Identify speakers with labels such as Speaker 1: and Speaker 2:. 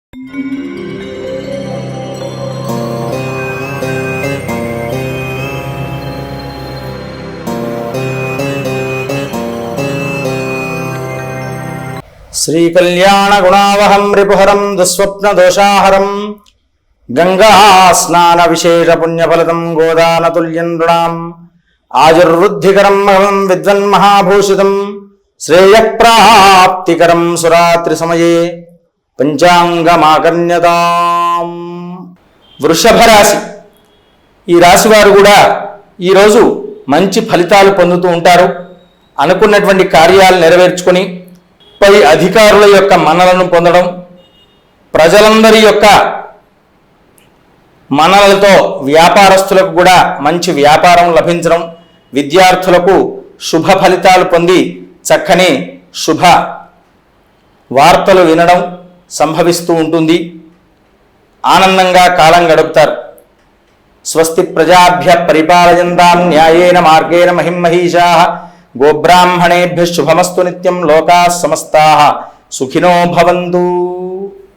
Speaker 1: శ్రీకళ్యాణ గుణావహం రిపుహరం దుస్వప్న దోషాహరం గంగా స్నాన విశేష పుణ్యఫలదం గోదానతుల్యం నృణాం ఆయుర్వృద్ధికరం మహం విద్వన్మహాభూషితం శ్రేయప్రాప్తికరం సురాత్రి సమయే పంచాంగమాకర్ణ్యతాం. వృషభ రాశి, ఈ రాశి వారు కూడా ఈరోజు మంచి ఫలితాలు పొందుతూ ఉంటారు. అనుకున్నటువంటి కార్యాలు నెరవేర్చుకొని పై అధికారుల యొక్క మన్నలను పొందడం, ప్రజలందరి యొక్క మన్నలతో వ్యాపారస్తులకు కూడా మంచి వ్యాపారం లభించడం, విద్యార్థులకు శుభ ఫలితాలు పొంది చక్కని శుభ వార్తలు వినడం సంభవిస్తూ ఉంటుంది. ఆనందంగా కాలం గడుపుతారు. స్వస్తి ప్రజాభ్య పరిపాలయంతాం న్యాయేన మార్గేణ మహిమహీషాః గోబ్రాహ్మణేభ్యః శుభమస్తు నిత్యం లోకాః సమస్తాః సుఖినో భవంతు.